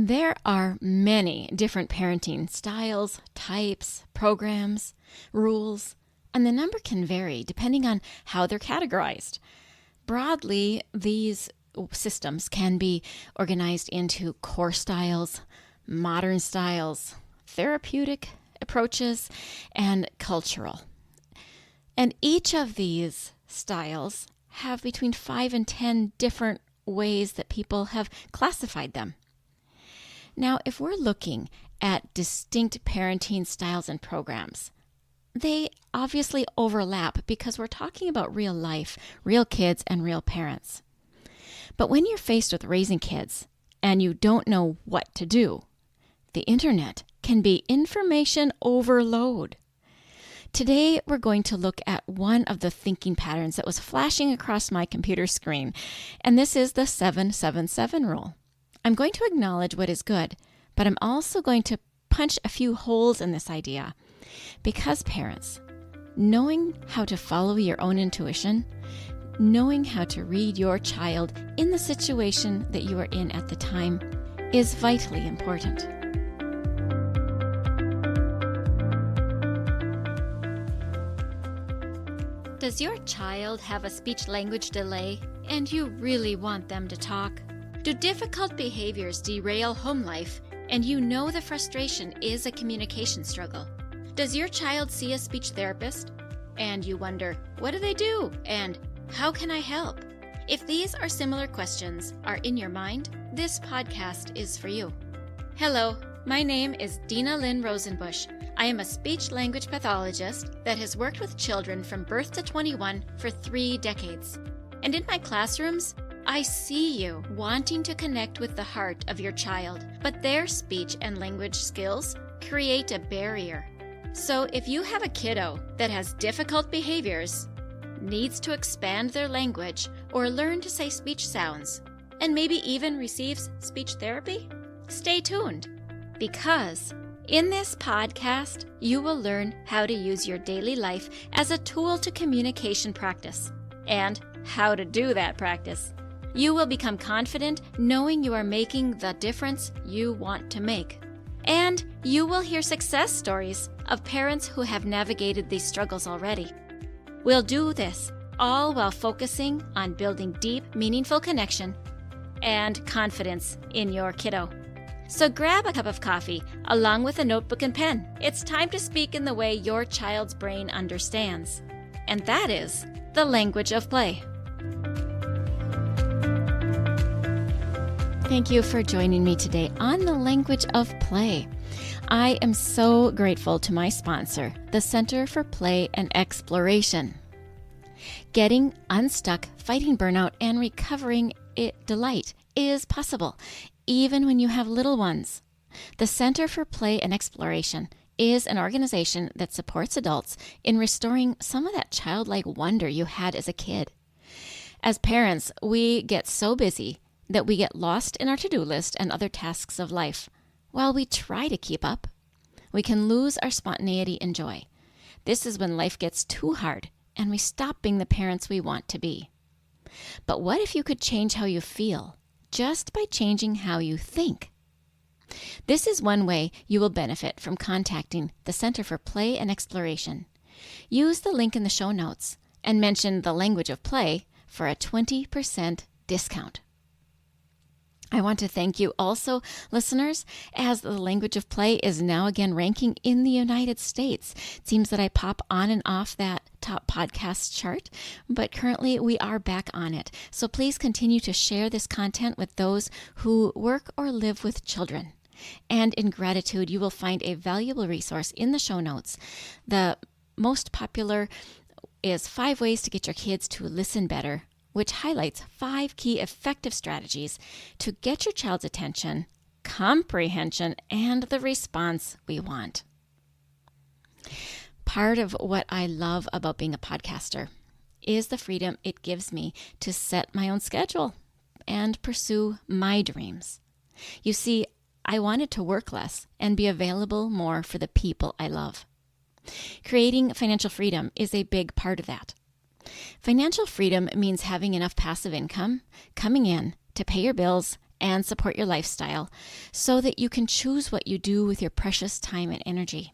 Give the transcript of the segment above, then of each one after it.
There are many different parenting styles, types, programs, rules, and the number can vary depending on how they're categorized. Broadly, these systems can be organized into core styles, modern styles, therapeutic approaches, and cultural. And each of these styles have between 5 and 10 different ways that people have classified them. Now, if we're looking at distinct parenting styles and programs, they obviously overlap because we're talking about real life, real kids, and real parents. But when you're faced with raising kids and you don't know what to do, the internet can be information overload. Today, we're going to look at one of the thinking patterns that was flashing across my computer screen, and this is the 7-7-7 rule. I'm going to acknowledge what is good, but I'm also going to punch a few holes in this idea. Because parents, knowing how to follow your own intuition, knowing how to read your child in the situation that you are in at the time is vitally important. Does your child have a speech-language delay and you really want them to talk? Do difficult behaviors derail home life and you know the frustration is a communication struggle? Does your child see a speech therapist and you wonder, what do they do and how can I help? If these or similar questions are in your mind, this podcast is for you. Hello, my name is Dinalynn Rosenbusch. I am a speech-language pathologist that has worked with children from birth to 21 for 3 decades. And in my classrooms, I see you wanting to connect with the heart of your child, but their speech and language skills create a barrier. So if you have a kiddo that has difficult behaviors, needs to expand their language or learn to say speech sounds, and maybe even receives speech therapy, stay tuned. Because in this podcast, you will learn how to use your daily life as a tool to communication practice and how to do that practice. You will become confident knowing you are making the difference you want to make. And you will hear success stories of parents who have navigated these struggles already. We'll do this all while focusing on building deep, meaningful connection and confidence in your kiddo. So grab a cup of coffee along with a notebook and pen. It's time to speak in the way your child's brain understands. And that is the language of play. Thank you for joining me today on the language of play. I am so grateful to my sponsor, the Center for Play and Exploration. Getting unstuck, fighting burnout, and recovering delight is possible, even when you have little ones. The Center for Play and Exploration is an organization that supports adults in restoring some of that childlike wonder you had as a kid. As parents, we get so busy that we get lost in our to-do list and other tasks of life. While we try to keep up, we can lose our spontaneity and joy. This is when life gets too hard and we stop being the parents we want to be. But what if you could change how you feel just by changing how you think? This is one way you will benefit from contacting the Center for Play and Exploration. Use the link in the show notes and mention the language of play for a 20% discount. I want to thank you also, listeners, as the language of play is now again ranking in the United States. It seems that I pop on and off that top podcast chart, but currently we are back on it. So please continue to share this content with those who work or live with children. And in gratitude, you will find a valuable resource in the show notes. The most popular is 5 ways to get your kids to listen better, which highlights 5 key effective strategies to get your child's attention, comprehension, and the response we want. Part of what I love about being a podcaster is the freedom it gives me to set my own schedule and pursue my dreams. You see, I wanted to work less and be available more for the people I love. Creating financial freedom is a big part of that. Financial freedom means having enough passive income coming in to pay your bills and support your lifestyle so that you can choose what you do with your precious time and energy.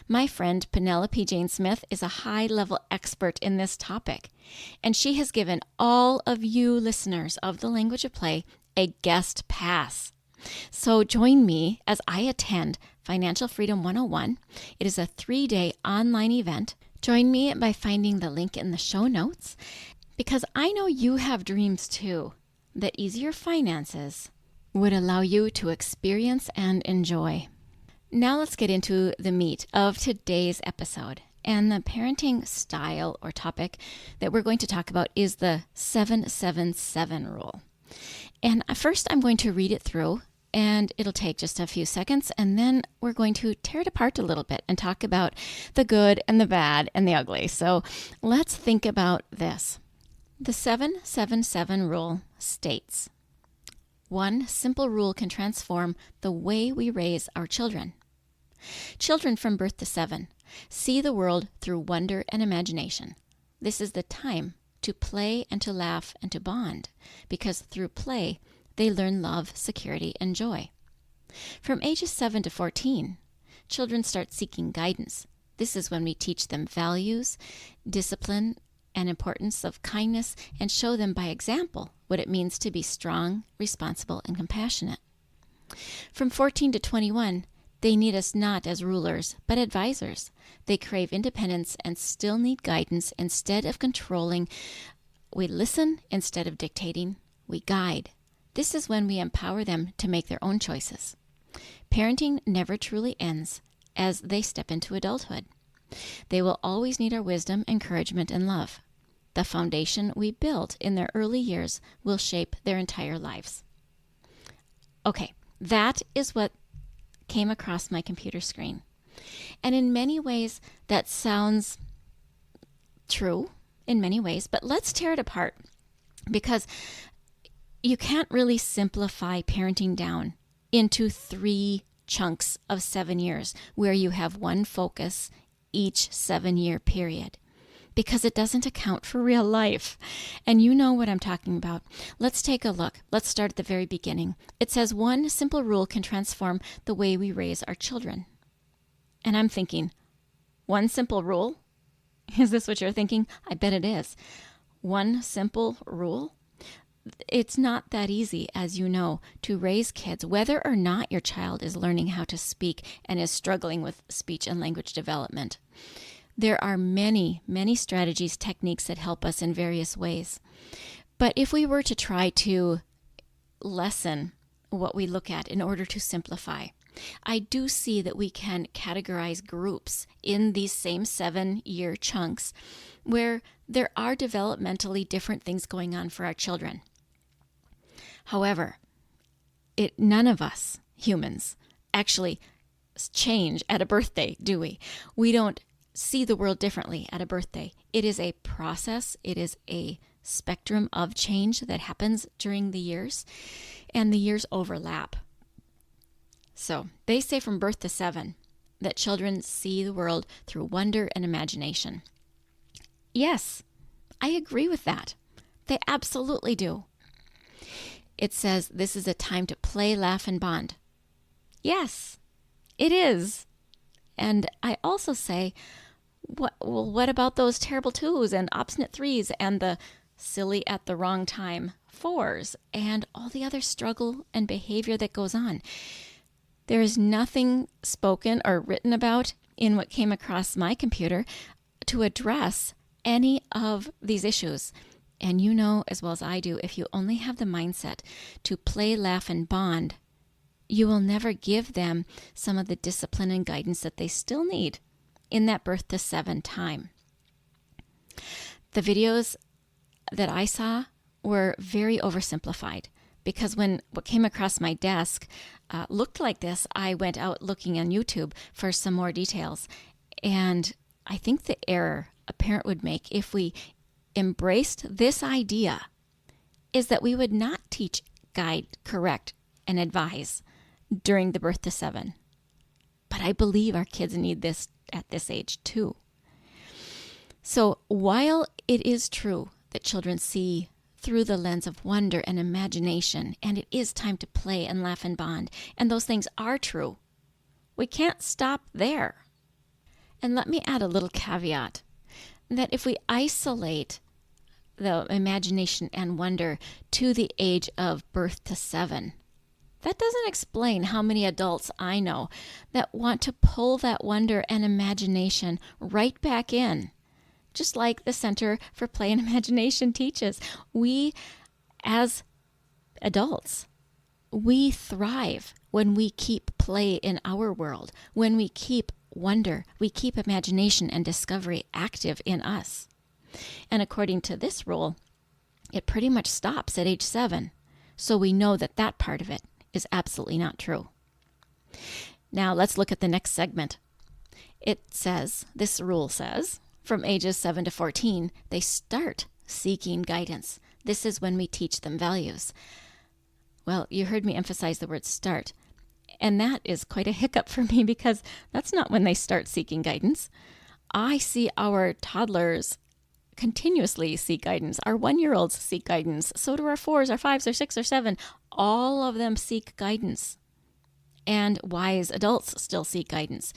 My friend Penelope Jane Smith is a high-level expert in this topic, and she has given all of you listeners of The Language of Play a guest pass. So join me as I attend Financial Freedom 101. It is a 3-day online event. Join me by finding the link in the show notes, because I know you have dreams too that easier finances would allow you to experience and enjoy. Now let's get into the meat of today's episode. And the parenting style or topic that we're going to talk about is the 777 rule. And first I'm going to read it through, and it'll take just a few seconds, and then we're going to tear it apart a little bit and talk about the good and the bad and the ugly. So let's think about this. The 777 rule states, one simple rule can transform the way we raise our children. Children from birth to 7 see the world through wonder and imagination. This is the time to play and to laugh and to bond, because through play, they learn love, security, and joy. From ages 7 to 14, children start seeking guidance. This is when we teach them values, discipline, and importance of kindness, and show them by example what it means to be strong, responsible, and compassionate. From 14 to 21, they need us not as rulers, but advisors. They crave independence and still need guidance instead of controlling. We listen instead of dictating. We guide. This is when we empower them to make their own choices. Parenting never truly ends as they step into adulthood. They will always need our wisdom, encouragement, and love. The foundation we built in their early years will shape their entire lives. Okay, that is what came across my computer screen. And in many ways, that sounds true in many ways, but let's tear it apart, because you can't really simplify parenting down into 3 chunks of 7 years where you have one focus each 7-year period, because it doesn't account for real life. And you know what I'm talking about. Let's take a look. Let's start at the very beginning. It says one simple rule can transform the way we raise our children. And I'm thinking, one simple rule? Is this what you're thinking? I bet it is. One simple rule? It's not that easy, as you know, to raise kids, whether or not your child is learning how to speak and is struggling with speech and language development. There are many, many strategies, techniques that help us in various ways. But if we were to try to lessen what we look at in order to simplify, I do see that we can categorize groups in these same 7-year chunks where there are developmentally different things going on for our children. However, none of us humans actually change at a birthday, do we? We don't see the world differently at a birthday. It is a process. It is a spectrum of change that happens during the years, and the years overlap. So they say from birth to 7 that children see the world through wonder and imagination. Yes, I agree with that. They absolutely do. It says this is a time to play, laugh, and bond. Yes, it is. And I also say, what about those terrible 2s and obstinate 3s and the silly at the wrong time 4s and all the other struggle and behavior that goes on? There is nothing spoken or written about in what came across my computer to address any of these issues. And you know as well as I do, if you only have the mindset to play, laugh, and bond, you will never give them some of the discipline and guidance that they still need in that birth to 7 time. The videos that I saw were very oversimplified, because when what came across my desk looked like this, I went out looking on YouTube for some more details. And I think the error a parent would make if we embraced this idea is that we would not teach, guide, correct, and advise during the birth to 7. But I believe our kids need this at this age too. So while it is true that children see through the lens of wonder and imagination, and it is time to play and laugh and bond, and those things are true. We can't stop there. And let me add a little caveat that if we isolate the imagination and wonder to the age of birth to 7, that doesn't explain how many adults I know that want to pull that wonder and imagination right back in. Just like the Center for Play and Imagination teaches, we as adults, we thrive when we keep play in our world, when we keep wonder, we keep imagination and discovery active in us. And according to this rule, it pretty much stops at age 7. So we know that that part of it is absolutely not true. Now let's look at the next segment. It says, this rule says, from ages 7 to 14, they start seeking guidance. This is when we teach them values. Well, you heard me emphasize the word start. And that is quite a hiccup for me because that's not when they start seeking guidance. I see our toddlers continuously seek guidance. Our 1-year-olds seek guidance. So do our 4s, our 5s, our 6s, our 7. All of them seek guidance. And wise adults still seek guidance.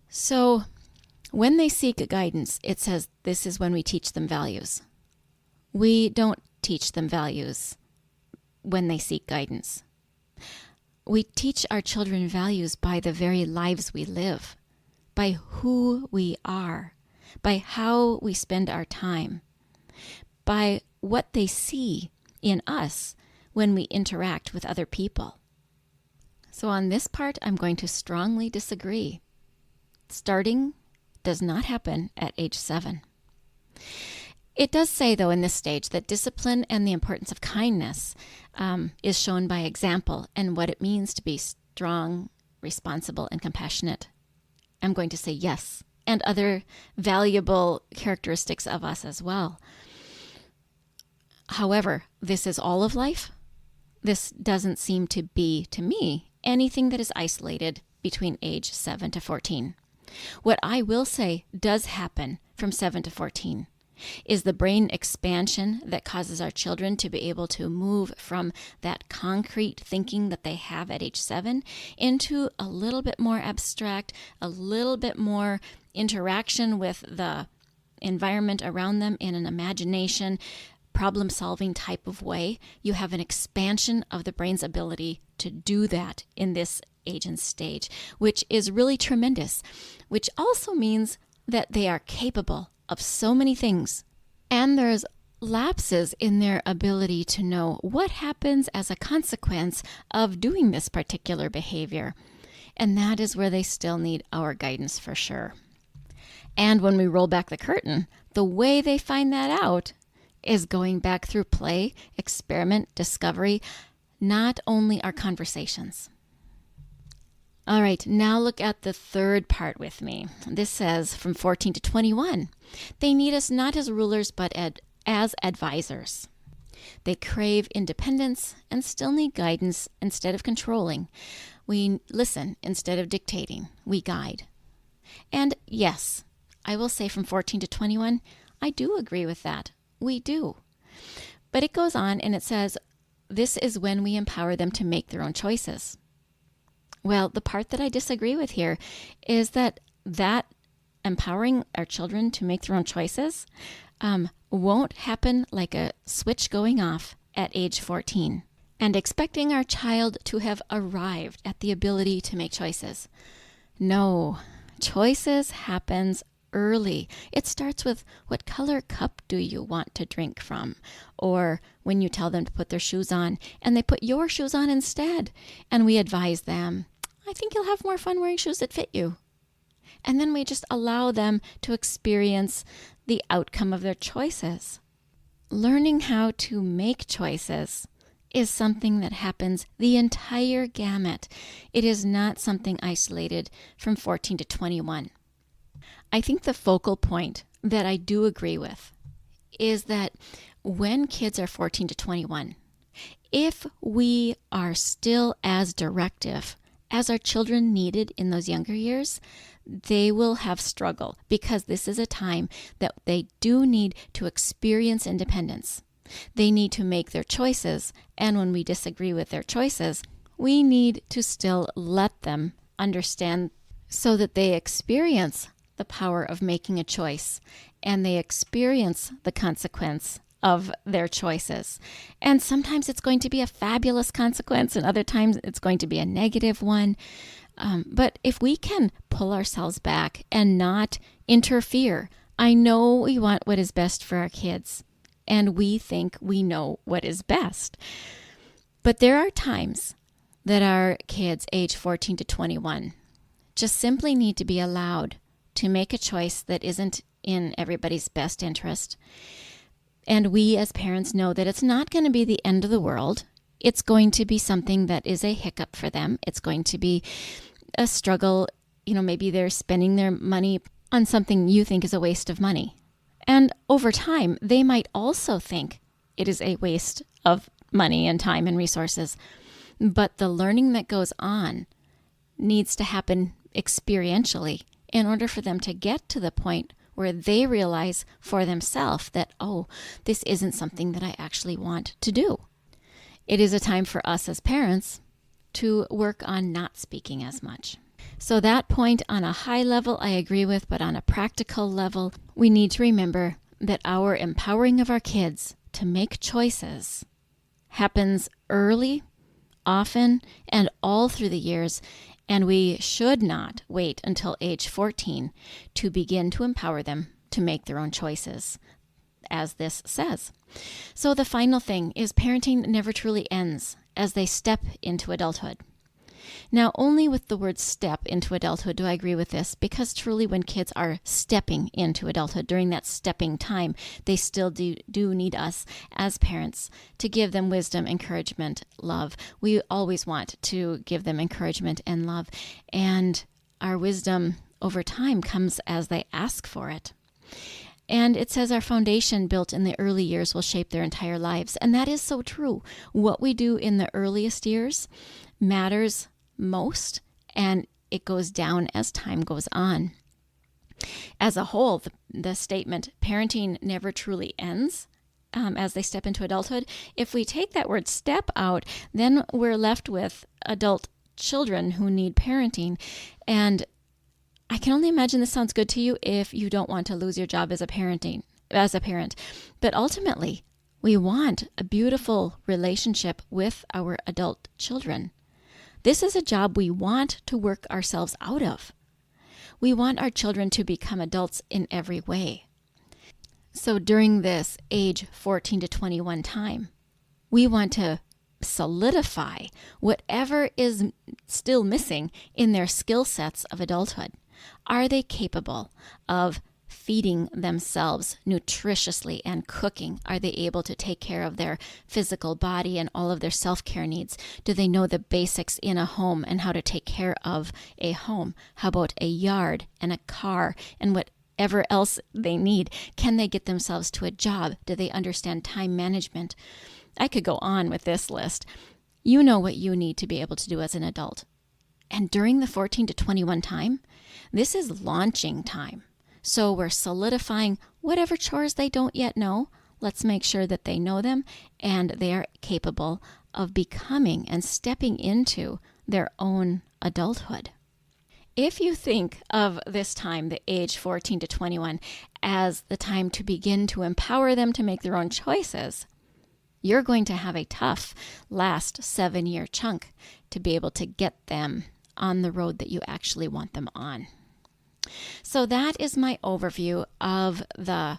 So when they seek guidance, it says this is when we teach them values. We don't teach them values when they seek guidance. We teach our children values by the very lives we live, by who we are, by how we spend our time, by what they see in us when we interact with other people. So on this part, I'm going to strongly disagree. Starting does not happen at age 7. It does say, though, in this stage that discipline and the importance of kindness is shown by example and what it means to be strong, responsible, and compassionate. I'm going to say yes, and other valuable characteristics of us as well. However, this is all of life. This doesn't seem to be, to me, anything that is isolated between age 7 to 14. What I will say does happen from 7 to 14 is the brain expansion that causes our children to be able to move from that concrete thinking that they have at age 7 into a little bit more abstract, a little bit more interaction with the environment around them in an imagination, problem-solving type of way. You have an expansion of the brain's ability to do that in this age and stage, which is really tremendous, which also means that they are capable of so many things. And there's lapses in their ability to know what happens as a consequence of doing this particular behavior. And that is where they still need our guidance for sure. And when we roll back the curtain, the way they find that out is going back through play, experiment, discovery, not only our conversations. All right, now look at the third part with me. This says from 14 to 21, they need us not as rulers, but as advisors. They crave independence and still need guidance instead of controlling. We listen instead of dictating. We guide. And yes, I will say from 14 to 21, I do agree with that. We do. But it goes on and it says, this is when we empower them to make their own choices. Well, the part that I disagree with here is that empowering our children to make their own choices won't happen like a switch going off at age 14 and expecting our child to have arrived at the ability to make choices. No, choices happens early. It starts with what color cup do you want to drink from? Or when you tell them to put their shoes on and they put your shoes on instead. And we advise them, I think you'll have more fun wearing shoes that fit you. And then we just allow them to experience the outcome of their choices. Learning how to make choices is something that happens the entire gamut. It is not something isolated from 14 to 21. I think the focal point that I do agree with is that when kids are 14 to 21, if we are still as directive as our children needed in those younger years, they will have struggle because this is a time that they do need to experience independence. They need to make their choices, and when we disagree with their choices, we need to still let them understand so that they experience the power of making a choice and they experience the consequence of their choices. And sometimes it's going to be a fabulous consequence, and other times it's going to be a negative one. But if we can pull ourselves back and not interfere, I know we want what is best for our kids, and we think we know what is best. But there are times that our kids age 14 to 21 just simply need to be allowed to make a choice that isn't in everybody's best interest. And we as parents know that it's not going to be the end of the world. It's going to be something that is a hiccup for them. It's going to be a struggle. Maybe they're spending their money on something you think is a waste of money. And over time, they might also think it is a waste of money and time and resources. But the learning that goes on needs to happen experientially in order for them to get to the point where they realize for themselves that, this isn't something that I actually want to do. It is a time for us as parents to work on not speaking as much. So that point on a high level I agree with, but on a practical level, we need to remember that our empowering of our kids to make choices happens early, often, and all through the years, and we should not wait until age 14 to begin to empower them to make their own choices, as this says. So the final thing is parenting never truly ends as they step into adulthood. Now, only with the word step into adulthood do I agree with this, because truly when kids are stepping into adulthood, during that stepping time, they still do need us as parents to give them wisdom, encouragement, love. We always want to give them encouragement and love, and our wisdom over time comes as they ask for it. And it says our foundation built in the early years will shape their entire lives. And that is so true. What we do in the earliest years matters most, and it goes down as time goes on. As a whole, the statement, parenting never truly ends, as they step into adulthood, if we take that word step out, then we're left with adult children who need parenting. And I can only imagine this sounds good to you if you don't want to lose your job as a parent. But ultimately, we want a beautiful relationship with our adult children. This is a job we want to work ourselves out of. We want our children to become adults in every way. So during this age 14 to 21 time, we want to solidify whatever is still missing in their skill sets of adulthood. Are they capable of feeding themselves nutritiously and cooking? Are they able to take care of their physical body and all of their self-care needs? Do they know the basics in a home and how to take care of a home? How about a yard and a car and whatever else they need? Can they get themselves to a job? Do they understand time management? I could go on with this list. You know what you need to be able to do as an adult. And during the 14 to 21 time, this is launching time. So we're solidifying whatever chores they don't yet know. Let's make sure that they know them and they are capable of becoming and stepping into their own adulthood. If you think of this time, the age 14 to 21, as the time to begin to empower them to make their own choices, you're going to have a tough last 7-year chunk to be able to get them on the road that you actually want them on. So that is my overview of the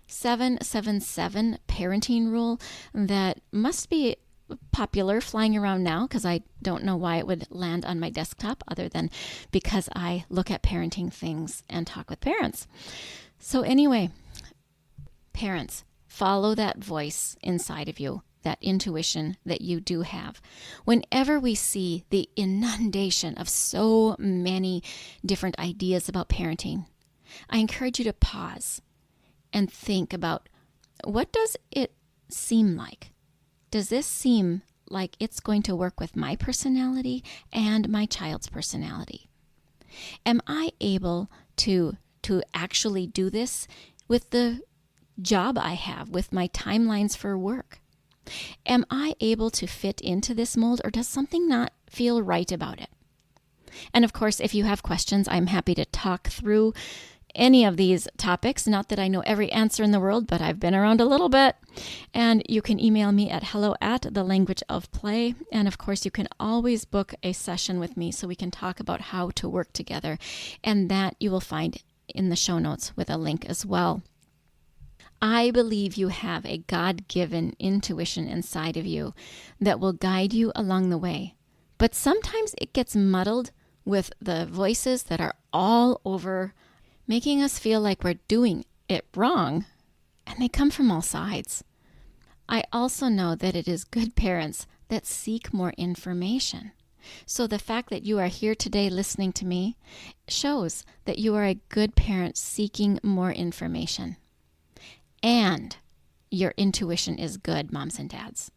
777 parenting rule that must be popular flying around now, because I don't know why it would land on my desktop other than because I look at parenting things and talk with parents. So anyway, parents, follow that voice inside of you, that intuition that you do have. Whenever we see the inundation of so many different ideas about parenting, I encourage you to pause and think about, what does it seem like? Does this seem like it's going to work with my personality and my child's personality? Am I able to actually do this with the job I have with my timelines for work? Am I able to fit into this mold, or does something not feel right about it? And of course, if you have questions, I'm happy to talk through any of these topics. Not that I know every answer in the world, but I've been around a little bit. And you can email me at hello@thelanguageofplay. And of course, you can always book a session with me so we can talk about how to work together. And that you will find in the show notes with a link as well. I believe you have a God-given intuition inside of you that will guide you along the way. But sometimes it gets muddled with the voices that are all over, making us feel like we're doing it wrong, and they come from all sides. I also know that it is good parents that seek more information. So the fact that you are here today listening to me shows that you are a good parent seeking more information. And your intuition is good, moms and dads.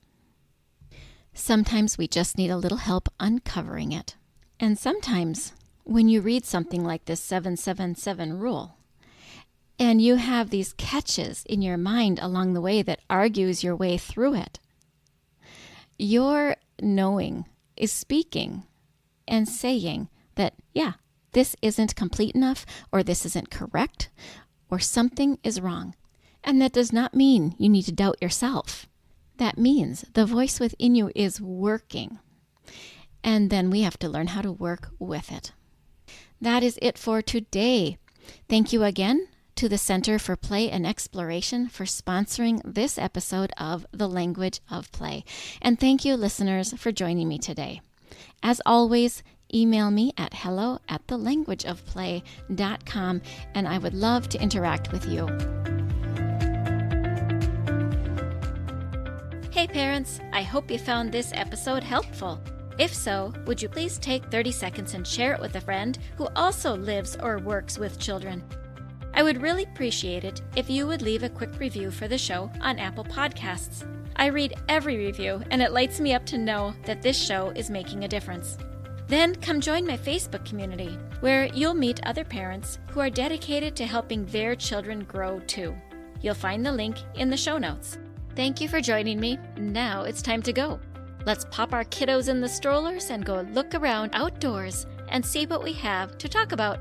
Sometimes we just need a little help uncovering it. And sometimes when you read something like this 777 rule, and you have these catches in your mind along the way that argues your way through it, your knowing is speaking and saying that, yeah, this isn't complete enough, or this isn't correct, or something is wrong. And that does not mean you need to doubt yourself. That means the voice within you is working. And then we have to learn how to work with it. That is it for today. Thank you again to the Center for Play and Exploration for sponsoring this episode of The Language of Play. And thank you, listeners, for joining me today. As always, email me at hello@thelanguageofplay.com, and I would love to interact with you. Hey parents, I hope you found this episode helpful. If so, would you please take 30 seconds and share it with a friend who also lives or works with children? I would really appreciate it if you would leave a quick review for the show on Apple Podcasts. I read every review, and it lights me up to know that this show is making a difference. Then come join my Facebook community, where you'll meet other parents who are dedicated to helping their children grow too. You'll find the link in the show notes. Thank you for joining me. Now it's time to go. Let's pop our kiddos in the strollers and go look around outdoors and see what we have to talk about.